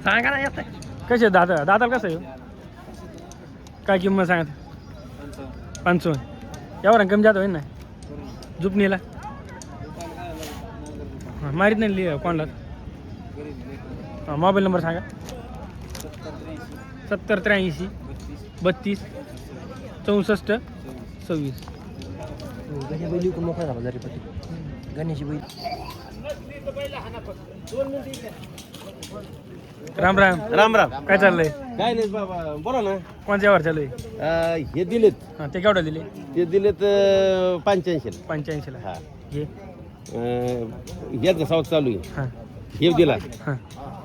सांगा ना येत कसे दादा दादाला कसं आहे काय किंमत सांगत 55 यावर कमी जात होईल ना जुपणीला मारीत नाही लिहि कोणाला मोबाईल नंबर सांगा 70 83 32 64 26 बैली कोण मोकळा झाला जरी पट्टी गणेशी बैल राम राम राम राम. काय चाललंय काय नाही बाबा बोला ना. कोणत्या यावर चालू आहे हे दिलेत हां ते केवढं दिले ते दिलेत 85. 85ला हा हे याचं साऊथ चालू आहे. हां हे दिला हां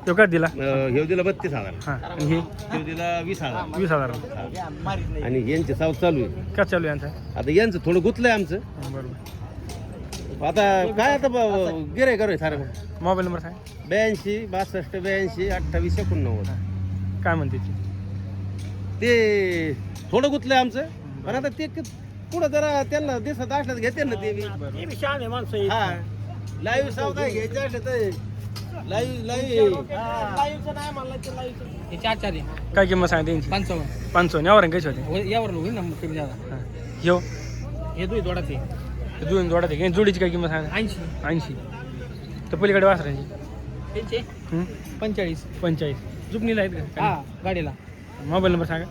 तो काय दिला हे दिला 32,000. हां आणि हे हे दिला 20,000. 20,000 आणि यांचे साऊथ चालू आहे. काय चालू आहे यांचा आता यांचं थोडं गुतलंय आमचं. बरोबर आता काय आता गिरे करू सारं मोबाईल नंबर सांगा 82 62 82 28 89. काय म्हणते ती ते थोडं गुतलंय आमचं पण आता ते पुढं जरा त्यांना दिसत असलं तर घेते ना ते हा लाईव्ह साव काय घ्यायचं असलं तर लाईव्ह काय किंमत सांगते यांची 55 यावर कशी होते यावर होईल ना कमी जादा हां ह्यो हे दुई दोडाचे दोन जोडात आहे जोडीची काय किंमत सांगा 80 तर पलीकडे वासरांची त्यांचे 45 45 जुपणीला आहेत का हा गाडीला मोबाईल नंबर सांगा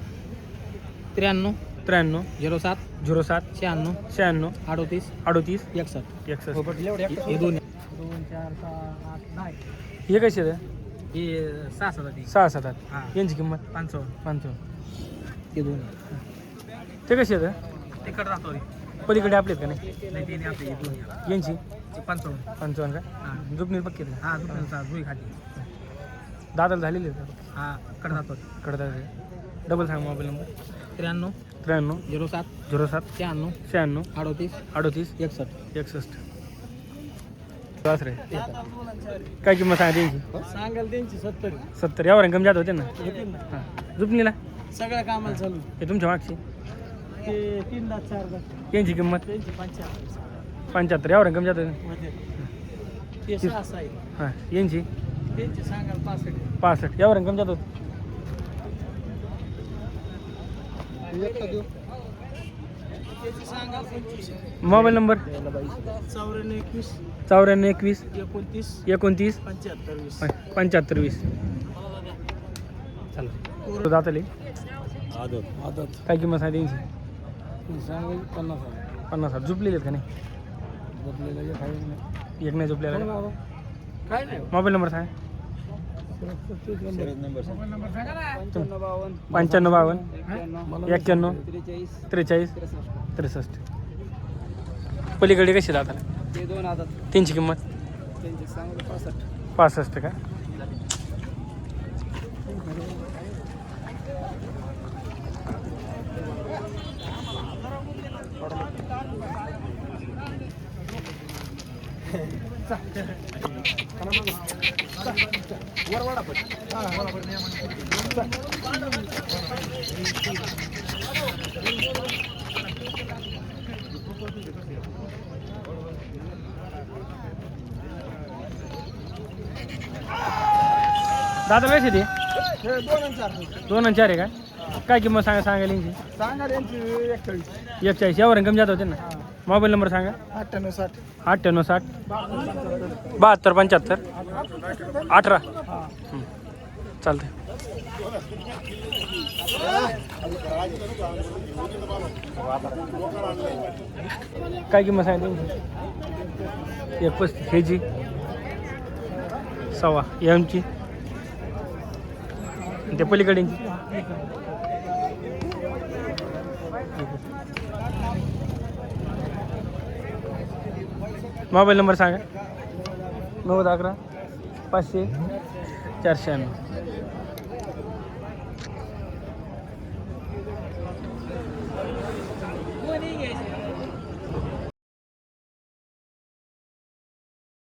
93 93 07 07 96 96 38 38 61 61 हे दोन 2 4 6 8 9 हे कसे आहे हे 6 7 6 7 हा. यांची किंमत 55 हे दोन ते कसे आहेत तिकड राहतो पलीकडे आपले आहेत का नाही नाही ते आपले हे दोन यांची 55 55 का हा जुपणी पक्की आहेत हा दुसऱ्यांचा जुई खाली का दादाला झालेली आहेत हा कड राहतो कडदा डबल सांगा मोबाईल नंबर 93 93 07 07 96 96 38 38 61 61 वासरे काय किंमत सांगा त्यांची सांगाल त्यांची 70 70 यावर कमी जात होते ना हां जुपणीला सगळ्या कामाला चालू हे तुमच्या मागची ते 3 लाख 4 लाख यांची किंमत त्यांची 75 यावर कमी जात होते ते 6 आहे हां यांची त्यांची सांगाल 65 65 यावर कमी जात होते त्याची सांगाल 25 मोबाईल नंबर 94 21 29 29 75 75 20 चला दातले आदत काय किंमत सांगा त्यांची सांगाल 50 50 झुपलेले आहेत का नाही बदलेला एक नाही झुपलेला काय नाही मोबाईल नंबर सांगा 55 55 51 43 43 63 पलीकडे कशी दाताला ते दोन आदत त्यांची किंमत त्यांची सांगाल 65 65 का दादा कशी ते 2 आणि 4 आहे काय किंमत सांगायला यांची सांगाल यांची 41 41 यावर कमी जात होते ना मोबाईल नंबर सांगा 98 98 60 72 75 18 चालतंय काय किंमत सांगितली 35 हे जी 1.25 यांची ते पलीकडे मोबाईल नंबर सांगा 9011 500 496 कोणी घ्यायचं